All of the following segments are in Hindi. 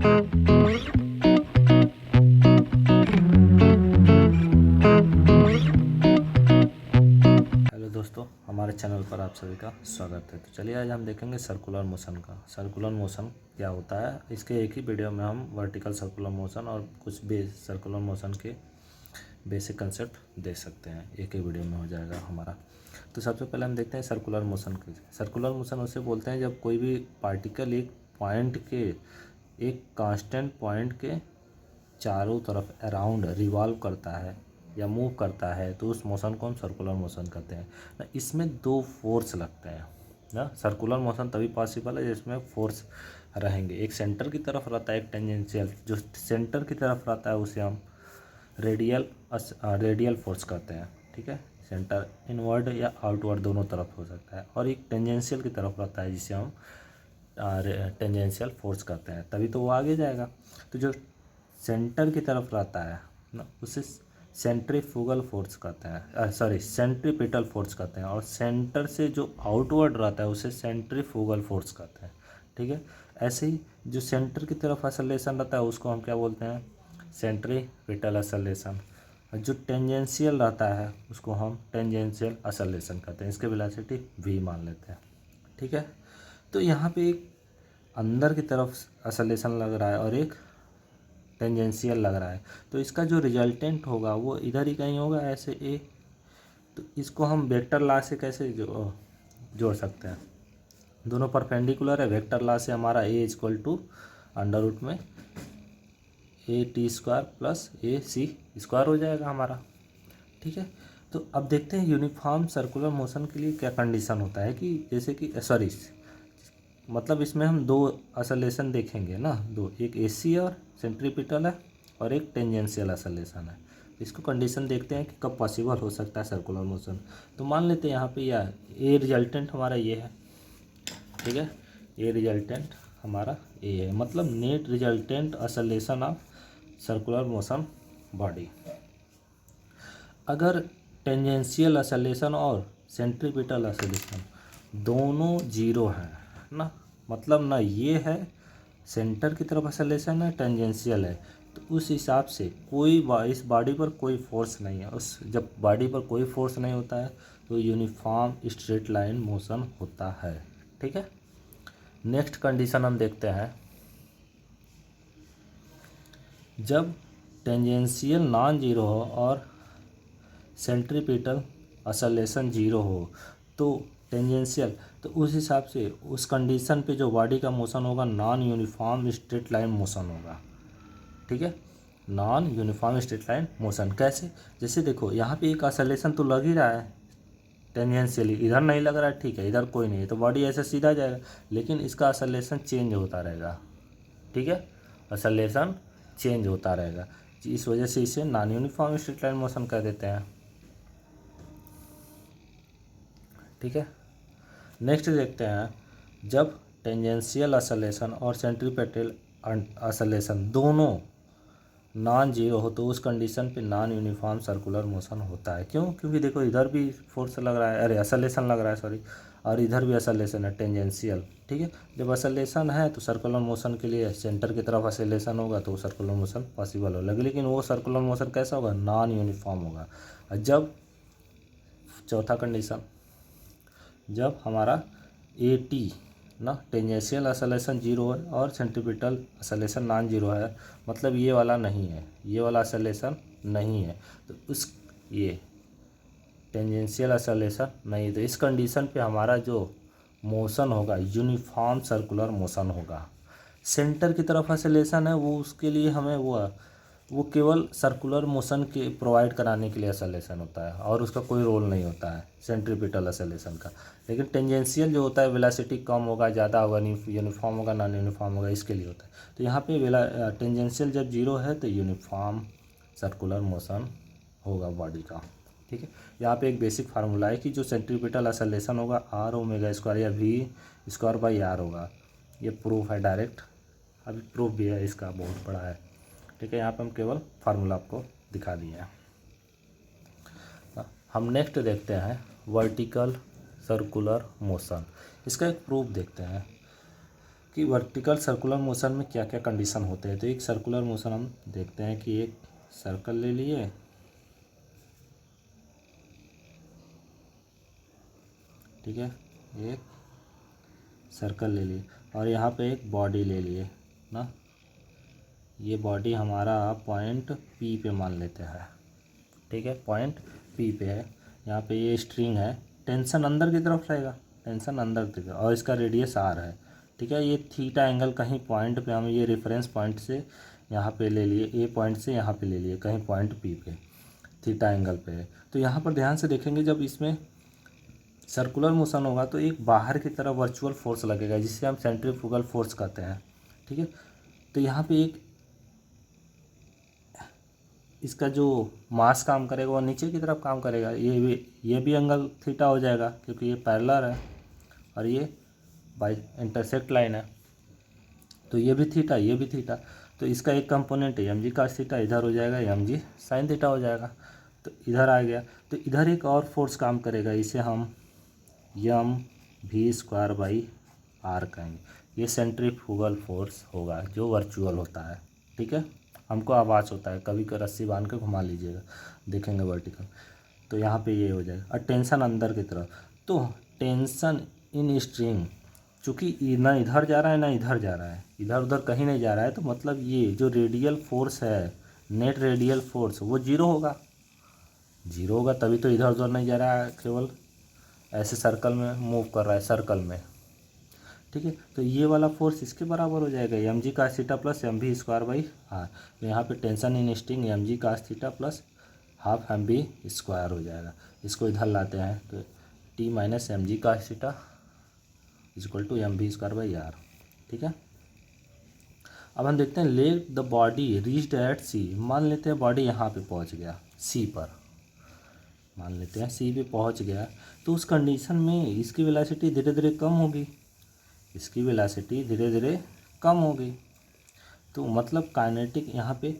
हेलो दोस्तों, हमारे चैनल पर आप सभी का स्वागत है। तो चलिए आज हम देखेंगे सर्कुलर मोशन का। सर्कुलर मोशन क्या होता है, इसके एक ही वीडियो में हम वर्टिकल सर्कुलर मोशन और कुछ बेस सर्कुलर मोशन के बेसिक कंसेप्ट देख सकते हैं। एक ही वीडियो में हो जाएगा हमारा। तो सबसे पहले हम देखते हैं सर्कुलर मोशन की। सर्कुलर मोशन उसे बोलते हैं जब कोई भी पार्टिकल एक पॉइंट के, एक कांस्टेंट पॉइंट के चारों तरफ अराउंड रिवॉल्व करता है या मूव करता है, तो उस मोशन को हम सर्कुलर मोशन कहते हैं ना। इसमें दो फोर्स लगते हैं ना। सर्कुलर मोशन तभी पॉसिबल है जिसमें फोर्स रहेंगे। एक सेंटर की तरफ रहता है, एक टेंजेंशियल। जो सेंटर की तरफ रहता है उसे हम रेडियल फोर्स कहते हैं। ठीक है, सेंटर इनवर्ड या आउटवर्ड दोनों तरफ हो सकता है। और एक टेंजेंशियल की तरफ रहता है जिसे हम टेंजेंशियल फोर्स कहते हैं, तभी तो वो आगे जाएगा। तो जो सेंटर की तरफ रहता है ना, उसे सेंट्रीफ्यूगल फोर्स कहते हैं, सेंट्रीपिटल फोर्स कहते हैं। और सेंटर से जो आउटवर्ड रहता है उसे सेंट्रीफ्यूगल फोर्स कहते हैं। ठीक है, ऐसे ही जो सेंटर की तरफ एक्सेलरेशन रहता है उसको हम क्या बोलते हैं, सेंट्रीपिटल एक्सेलरेशन। जो टेंजेंशियल रहता है उसको हम टेंजेंशियल एक्सेलरेशन कहते हैं। इसके वेलोसिटी v मान लेते हैं। ठीक है, तो यहाँ पे एक अंदर की तरफ एक्सेलरेशन लग रहा है और एक टेंजेंशियल लग रहा है, तो इसका जो रिजल्टेंट होगा वो इधर ही कहीं होगा, ऐसे ए। तो इसको हम वेक्टर लॉ से कैसे जोड़ सकते हैं, दोनों परपेंडिकुलर है। वेक्टर लॉ से हमारा A equal to under root में A T square plus A C square हो जाएगा हमारा। ठीक है, तो अब देखते हैं यूनिफॉर्म सर्कुलर मोशन के लिए क्या कंडीशन होता है। कि जैसे कि मतलब इसमें हम दो एक्सेलरेशन देखेंगे ना, दो, एक एसी और सेंट्रीपिटल है और एक टेंजेंशियल एक्सेलरेशन है। इसको कंडीशन देखते हैं कि कब पॉसिबल हो सकता है सर्कुलर मोशन। तो मान लेते हैं यहाँ पे या ए रिजल्टेंट हमारा ये है। ठीक है, ए रिजल्टेंट हमारा ए है, मतलब net resultant acceleration of circular motion body. अगर टेंजेंशियल एक्सेलरेशन और सेंट्रीपिटल एक्सेलरेशन दोनों जीरो हैं ना, मतलब ना ये है सेंटर की तरफ एक्सेलरेशन है, टेंजेंशियल है, तो उस हिसाब से इस बॉडी पर कोई फोर्स नहीं है। उस जब बॉडी पर कोई फोर्स नहीं होता है तो यूनिफॉर्म स्ट्रेट लाइन मोशन होता है। ठीक है, नेक्स्ट कंडीशन हम देखते हैं, जब टेंजेंशियल नॉन जीरो हो और सेंट्रीपिटल एक्सेलरेशन जीरो हो तो टेंजेंशियल, तो उस हिसाब से उस कंडीशन पे जो बॉडी का मोशन होगा non uniform straight line motion होगा। ठीक है, non uniform straight line motion कैसे, जैसे देखो यहाँ पे एक एक्सेलरेशन तो लग ही रहा है टेंजेंशियली, इधर नहीं लग रहा है। ठीक है, इधर कोई नहीं है तो बॉडी ऐसे सीधा जाएगा, लेकिन इसका एक्सेलरेशन चेंज होता रहेगा। ठीक है, एक्सेलरेशन चेंज होता रहेगा, इस वजह से इसे non uniform straight line motion कह देते हैं। ठीक है, नेक्स्ट देखते हैं, जब टेंजेंशियल एक्सेलरेशन और सेंट्रीपिटल एक्सेलरेशन दोनों नॉन जीरो हो तो उस कंडीशन पे नॉन यूनिफॉर्म सर्कुलर मोशन होता है। क्यों? क्योंकि देखो इधर भी फोर्स लग रहा है, अरे एक्सेलरेशन लग रहा है सॉरी, और इधर भी एक्सेलरेशन है टेंजेंशियल। ठीक है, जब एक्सेलरेशन है तो सर्कुलर मोशन के लिए सेंटर की तरफ एक्सेलरेशन होगा तो सर्कुलर मोशन पॉसिबल होगा, लेकिन वो सर्कुलर मोशन कैसा होगा, नॉन यूनिफॉर्म होगा। और जब चौथा कंडीशन, जब हमारा ए टी ना टेंजेंशियल एक्सेलरेशन जीरो है और सेंट्रीपिटल एक्सेलरेशन नॉन जीरो है, मतलब ये वाला नहीं है, ये वाला एक्सेलरेशन नहीं है, तो उस ये टेंजेंशियल एक्सेलरेशन नहीं, तो इस कंडीशन पे हमारा जो मोशन होगा यूनिफॉर्म सर्कुलर मोशन होगा। सेंटर की तरफ एक्सेलरेशन है वो, उसके लिए हमें वो केवल सर्कुलर मोशन के प्रोवाइड कराने के लिए एक्सेलरेशन होता है और उसका कोई रोल नहीं होता है सेंट्रीपिटल एक्सेलरेशन का। लेकिन टेंजेंशियल जो होता है वेलोसिटी कम होगा, ज़्यादा होगा, यूनिफॉर्म होगा, नॉन यूनिफॉर्म होगा, इसके लिए होता है। तो यहाँ पे टेंजेंशियल जब जीरो है तो यूनिफॉर्म सर्कुलर मोशन होगा बॉडी का। ठीक है, यहाँ पे एक बेसिक फार्मूला है कि जो सेंट्रीपिटल एक्सेलरेशन होगा आर ओमेगा स्क्वायर या वी स्क्वायर बाई आर होगा। ये प्रूफ है डायरेक्ट, अभी प्रूफ भी है इसका, बहुत बड़ा है। ठीक है, यहाँ पे हम केवल फार्मूला आपको दिखा दिए हैं। हम नेक्स्ट देखते हैं वर्टिकल सर्कुलर मोशन। इसका एक प्रूफ देखते हैं। कि वर्टिकल सर्कुलर मोशन में क्या क्या कंडीशन होते हैं। तो एक सर्कुलर मोशन हम देखते हैं कि एक सर्कल ले लिए, ठीक है, एक सर्कल ले लिए और यहाँ पे एक बॉडी ले लिए ना। ये बॉडी हमारा पॉइंट पी पे मान लेते हैं, ठीक है, पॉइंट पी पे है। यहाँ पे ये स्ट्रिंग है, टेंशन अंदर की तरफ रहेगा, टेंशन अंदर की तरफ, और इसका रेडियस आर है, ठीक है। ये थीटा एंगल कहीं पॉइंट पे हम ये रेफरेंस पॉइंट से यहाँ पे ले लिए, ए पॉइंट से यहाँ पे ले लिए, कहीं पॉइंट पी पे थीटा एंगल पे है। तो यहाँ पर ध्यान से देखेंगे, जब इसमें सर्कुलर मोशन होगा तो एक बाहर की तरफ वर्चुअल फोर्स लगेगा जिसे हम सेंट्रीफ्यूगल फोर्स कहते हैं, ठीक है। तो यहाँ पे एक इसका जो मास काम करेगा वो नीचे की तरफ काम करेगा, ये भी एंगल थीटा हो जाएगा क्योंकि ये पैरेलल है और ये बाई इंटरसेक्ट लाइन है, तो ये भी थीटा, ये भी थीटा। तो इसका एक कंपोनेंट है एम जी कास थीटा, इधर हो जाएगा एम जी साइन थीटा हो जाएगा। तो इधर आ गया, तो इधर एक और फोर्स काम करेगा, इसे हम यम भी स्क्वायर बाई आर कहेंगे। ये सेंट्रीफ्यूगल फोर्स होगा जो वर्चुअल होता है, ठीक है। हमको आवाज़ होता है, कभी रस्सी बांध के घुमा लीजिएगा, देखेंगे वर्टिकल। तो यहाँ पे ये हो जाएगा। और टेंशन अंदर की तरफ, तो टेंशन इन स्ट्रिंग चूँकि ना इधर जा रहा है ना इधर जा रहा है, इधर उधर कहीं नहीं जा रहा है, तो मतलब ये जो रेडियल फोर्स है, नेट रेडियल फोर्स, वो जीरो होगा। जीरो होगा तभी तो इधर उधर नहीं जा रहा है, केवल ऐसे सर्कल में मूव कर रहा है, सर्कल में, ठीक है। तो ये वाला फोर्स इसके बराबर हो जाएगा M G cos theta plus M V square by R. तो यहाँ पे tension in string M G cos theta plus half M B square हो जाएगा। इसको इधर लाते हैं तो T minus M G cos theta equal to M B square by R, ठीक है। अब हम देखते हैं let the body reached at C. मान लेते हैं बॉडी यहाँ पे पहुँच गया सी पर, मान लेते हैं सी पे पहुँच गया, तो उस कंडीशन में इसकी वेलोसिटी धीरे धीरे कम होगी, इसकी वेलोसिटी धीरे धीरे कम होगी। तो मतलब काइनेटिक, यहाँ पे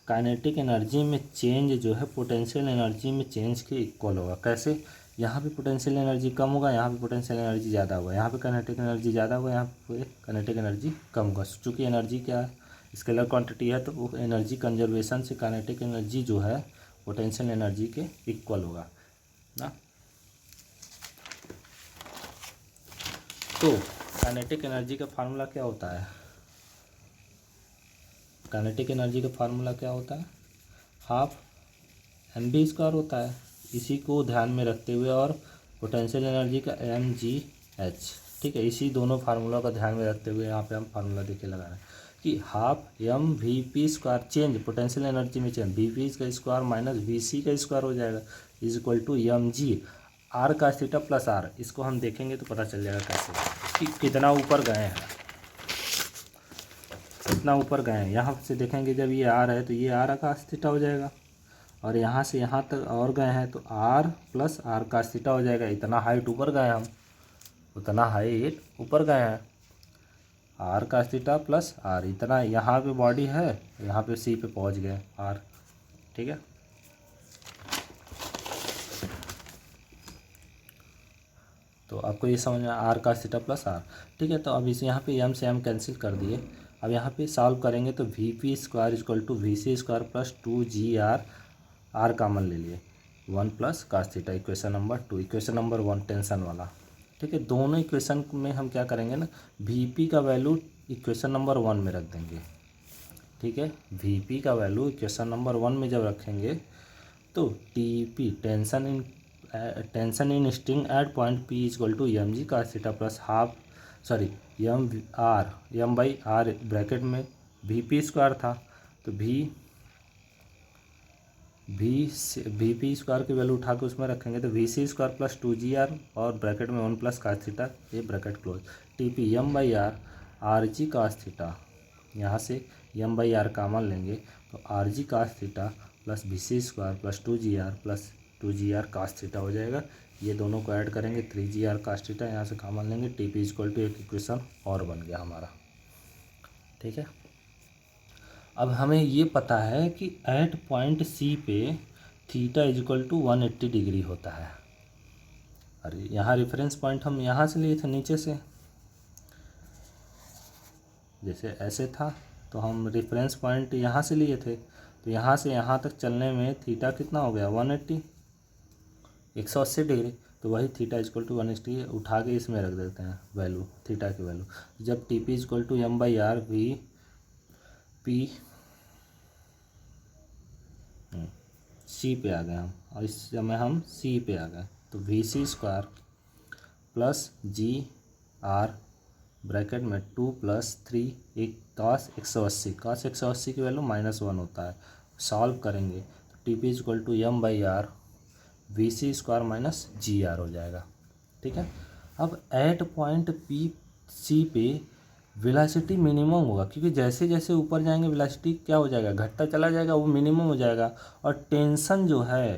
काइनेटिक एनर्जी में चेंज जो है पोटेंशियल एनर्जी में चेंज के इक्वल होगा। कैसे? यहाँ पे पोटेंशियल एनर्जी कम होगा, यहाँ पे पोटेंशियल एनर्जी ज़्यादा होगा, यहाँ पे काइनेटिक एनर्जी ज़्यादा होगा, यहाँ पे काइनेटिक एनर्जी कम होगा। चूँकि एनर्जी क्या है, स्केलर क्वांटिटी है, तो वो एनर्जी कंजर्वेशन से काइनेटिक एनर्जी जो है पोटेंशियल एनर्जी के इक्वल होगा ना। तो काइनेटिक एनर्जी का फार्मूला क्या होता है? काइनेटिक एनर्जी का फार्मूला क्या होता है? हाफ एम बी स्क्वायर होता है। इसी को ध्यान में रखते हुए, और पोटेंशियल एनर्जी का एम जी एच, ठीक है, इसी दोनों फार्मूला का ध्यान में रखते हुए यहाँ पे हम फार्मूला देखिए लगा रहे हैं कि half M V P square change potential energy में चेंज वी पी का स्क्वायर माइनस वी सी का स्क्वायर हो जाएगा is equal to M G R का थीटा प्लस आर। इसको हम देखेंगे तो पता चल जाएगा कैसे कि कितना ऊपर गए हैं, कितना ऊपर गए हैं। यहाँ से देखेंगे जब ये आर है तो ये आर का थीटा हो जाएगा, और यहाँ से यहाँ तक और गए हैं तो आर प्लस आर का थीटा हो जाएगा। इतना हाइट ऊपर गए हम, उतना हाइट ऊपर गए हैं, आर का थीटा प्लस आर। इतना यहाँ पे बॉडी है, यहाँ पे सी पे पहुँच गए आर, ठीक है। तो आपको ये समझ में आर का थीटा प्लस आर, ठीक है। तो अब इसे यहाँ पे एम से एम कैंसिल कर दिए। अब यहाँ पे सॉल्व करेंगे तो V P square equal to V C square plus two G R, R common ले लिए, one plus cos theta, equation number 2। Equation number 1 tension वाला, ठीक है। दोनों इक्वेशन में हम क्या करेंगे ना, वी पी का वैल्यू इक्वेशन नंबर 1 में रख देंगे, ठीक है। वी पी का वैल्यू इक्वेशन नंबर 1 में जब रखेंगे तो T P tension in string at point P equal to M G cos theta plus half M by R bracket में वी पी स्क्वायर था, तो वी पी स्क्वायर की वैल्यू उठा के उसमें रखेंगे तो V C square plus two G are और ब्रैकेट में 1 प्लस कास थीटा, ये bracket close. T P M by R R G cos theta, यहाँ से एम बाई आर कॉमन लेंगे तो R G cos theta plus V C square plus two G R plus two G R cos theta हो जाएगा। ये दोनों को ऐड करेंगे 3 जी आर कास थीटा, यहाँ से कॉमन लेंगे, टी पी इक्वल टू एक इक्वेशन और बन गया हमारा, ठीक है। अब हमें ये पता है कि एट पॉइंट सी पे थीटा इक्वल टू 180 डिग्री होता है। अरे यहाँ रेफरेंस पॉइंट हम यहाँ से लिए थे नीचे से, जैसे ऐसे था तो हम रेफरेंस पॉइंट यहाँ से लिए थे, तो यहाँ से यहाँ तक चलने में थीटा कितना हो गया 180, 180 डिग्री। तो वही थीटा इजक्वल टू 180 उठा के इसमें रख देते हैं वैल्यू, थीटा की वैल्यू। जब T P equal to M by R V P C पे आ गए हम, और इस समय हम सी पे आ गए। तो V C square plus G R bracket में 2 + 3 एक cos 180, cos 180 की वैल्यू -1 होता है। सॉल्व करेंगे तो T P equal to M by R V C square minus G R हो जाएगा। ठीक है, अब एट पॉइंट पी सी पे वेलोसिटी मिनिमम होगा, क्योंकि जैसे जैसे ऊपर जाएंगे वेलोसिटी क्या हो जाएगा, घटता चला जाएगा, वो मिनिमम हो जाएगा। और टेंशन जो है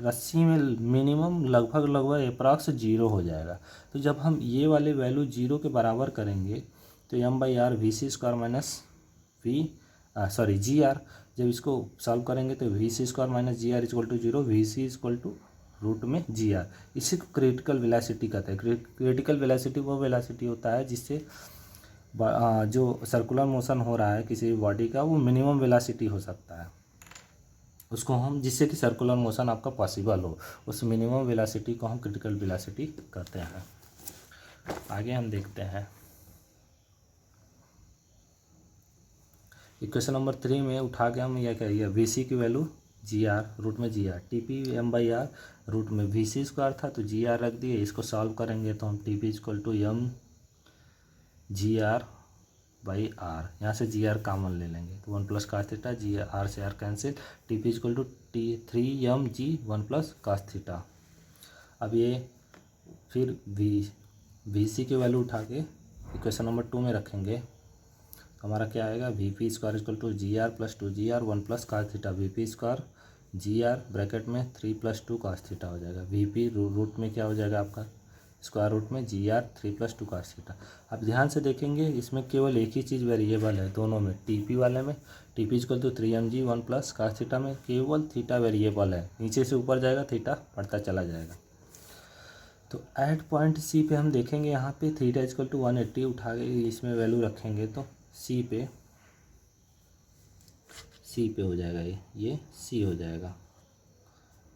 रस्सी में मिनिमम लगभग अप्रॉक्स 0 हो जाएगा। तो जब हम ये वाले वैल्यू 0 के बराबर करेंगे तो M by R V C square minus G R, जब इसको सॉल्व करेंगे तो V C square minus G R equal to 0, V C equal to root में जी आर। इसी को क्रिटिकल वेलोसिटी कहते हैं। क्रिटिकल वेलोसिटी वो वेलोसिटी होता है जिससे जो सर्कुलर मोशन हो रहा है किसी बॉडी का, वो मिनिमम वेलोसिटी हो सकता है उसको हम, जिससे कि सर्कुलर मोशन आपका पॉसिबल हो, उस मिनिमम वेलोसिटी को हम क्रिटिकल वेलोसिटी कहते हैं। आगे हम देखते हैं इक्वेशन नंबर 3 में उठा के हम यह कहिए वी सी की वैल्यू जी आर रूट में G R, T P M by R root में वी सी स्क्वायर था तो जी आर रख दिए। इसको सॉल्व करेंगे तो हम T P equal to M G R by R, यहाँ से जी आर कॉमन ले लेंगे तो 1 + cos थीटा, जी आर से R cancel, T P equal to T 3 mg 1 + cos theta. अब ये फिर वी सी की वैल्यू उठा के इक्वेशन नंबर 2 में रखेंगे तो हमारा क्या आएगा, V P square equal to G R plus 2GR 1 + cos theta, V P square G R bracket में 3 + 2 cos थीटा हो जाएगा। वी पी रूट में क्या हो जाएगा आपका स्क्वायर रूट में जी आर 3 + 2 cos थीटा। अब ध्यान से देखेंगे इसमें केवल एक ही चीज़ वेरिएबल है दोनों में, टीपी वाले में T P equal to 3mg 1 + cos theta में केवल थीटा वेरिएबल है, नीचे से ऊपर जाएगा थीटा बढ़ता चला जाएगा। तो एट पॉइंट सी पे हम देखेंगे यहाँ पे थीटा इक्वल टू 180 उठा के इसमें वैल्यू रखेंगे तो सी पे हो जाएगा, ये सी हो जाएगा।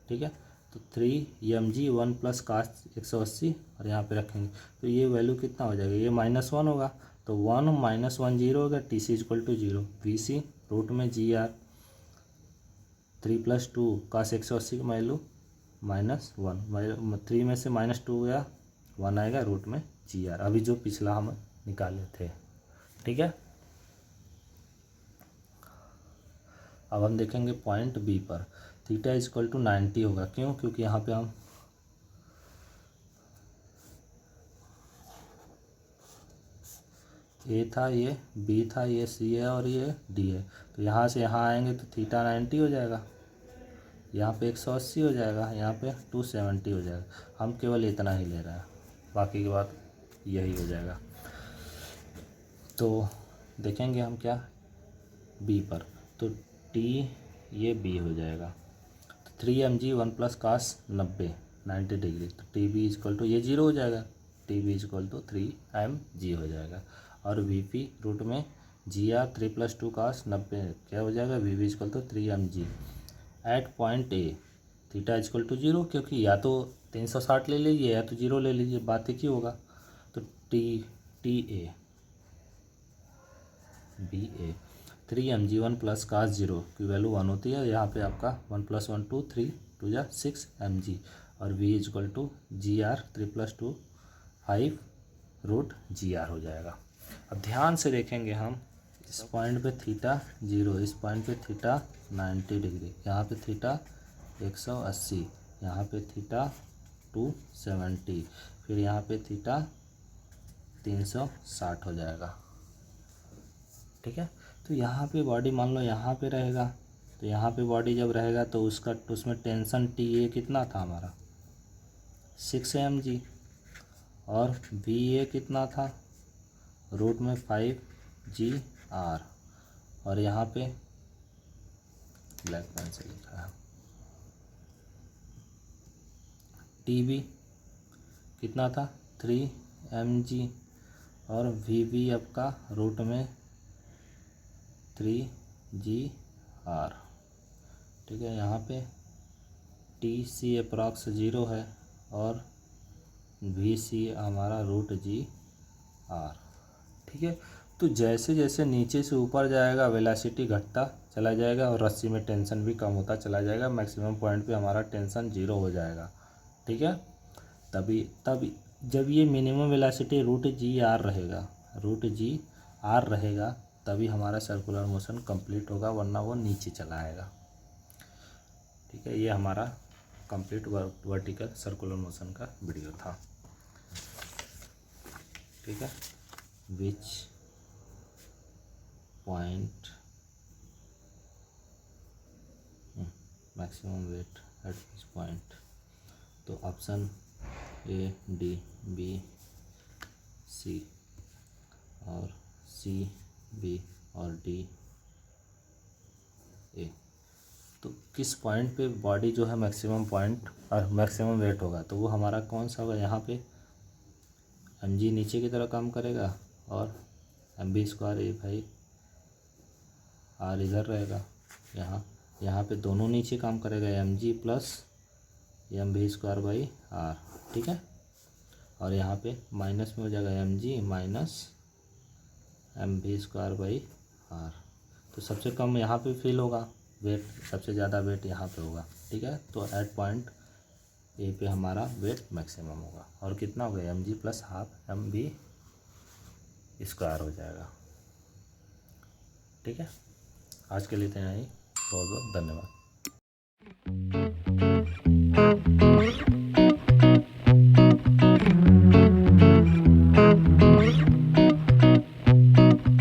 ठीक है, तो 3mg 1 + cos 180 और यहाँ पे रखेंगे तो ये वैल्यू कितना हो जाएगा, ये -1 होगा तो 1 - 1 0 होगा, T C equal to 0, V C root में जी आर 3 + 2 cos 180 की वैल्यू -1, 3 में से -2 गया 1 आएगा रूट में जी आर, अभी जो पिछला हम निकाले थे। ठीक है, अब हम देखेंगे पॉइंट बी पर थीटा इक्वल टू 90 होगा। क्यों, क्योंकि यहाँ पे हम ए था, ये बी था, ये सी है और ये डी है, तो यहाँ से यहाँ आएंगे तो थीटा 90 हो जाएगा, यहाँ पे 180 हो जाएगा, यहाँ पे 270 हो जाएगा। हम केवल इतना ही ले रहे हैं, बाकी की बात यही हो जाएगा। तो देखेंगे हम क्या बी पर, तो टी ये बी हो जाएगा, तो 3mg 1 + cos 90 डिग्री, तो टी बी इक्वल टू ये 0 हो जाएगा, T B equal to 3mg हो जाएगा। और वी पी रूट में जी आर 3 + 2 cos 90 क्या हो जाएगा, V P equal to 3mg। At point A theta equal to 0, क्योंकि या तो 360 ले लीजिए या तो 0 ले लीजिए, बात एक ही होगा। तो T A B A 3mg 1 + cos 0 की वैल्यू 1 होती है, यहाँ पे आपका 1 + 1 2 3 2 जा 6 mg और v equal to G R 3 + 2 5 रूट जी आर हो जाएगा। अब ध्यान से देखेंगे हम इस पॉइंट पे थीटा 0, इस पॉइंट पे थीटा 90 डिग्री, यहाँ पे थीटा 180, यहाँ पे थीटा 270, फिर यहाँ पे थीटा 360 हो जाएगा। ठीक है, तो यहाँ पे बॉडी मान लो यहाँ पे रहेगा, तो यहाँ पे बॉडी जब रहेगा तो उसमें टेंशन टी ए कितना था हमारा 6 mg और वी ए कितना था रूट में 5GR, और यहाँ पे ब्लैक पेन से लिखा है टी बी कितना था 3 mg और वी बी आपका रूट में 3GR। ठीक है, यहाँ पे TC अप्रॉक्स 0 है और VC हमारा √GR। ठीक है, तो जैसे जैसे नीचे से ऊपर जाएगा वेलोसिटी घटता चला जाएगा और रस्सी में टेंशन भी कम होता चला जाएगा। मैक्सिमम पॉइंट पे हमारा टेंशन 0 हो जाएगा। ठीक है, तब जब ये मिनिमम वेलोसिटी √GR रहेगा तभी हमारा सर्कुलर मोशन कंप्लीट होगा, वरना वो नीचे चला आएगा। ठीक है, ये हमारा कंप्लीट वर्टिकल सर्कुलर मोशन का वीडियो था। ठीक है, which point maximum weight eight which point, तो option A, D, B, C और C, B और D, A। तो किस पॉइंट पे बॉडी जो है मैक्सिमम पॉइंट और मैक्सिमम वेट होगा, तो वो हमारा कौन सा होगा, यहाँ पे mg नीचे की तरह काम करेगा और mv²A/r इधर रहेगा। यहाँ पे दोनों नीचे काम करेगा, mg प्लस mv²/r। ठीक है, और यहाँ पे माइनस में हो जाएगा mg माइनस mv²/r। तो सबसे कम यहाँ पे फील होगा वेट, सबसे ज़्यादा वेट यहाँ पे होगा। ठीक है, तो एट पॉइंट ए पे हमारा वेट मैक्सिमम होगा और कितना होगा, mg प्लस हाफ mv² हो जाएगा। ठीक है, आज के लिए इतना ही। बहुत बहुत धन्यवाद।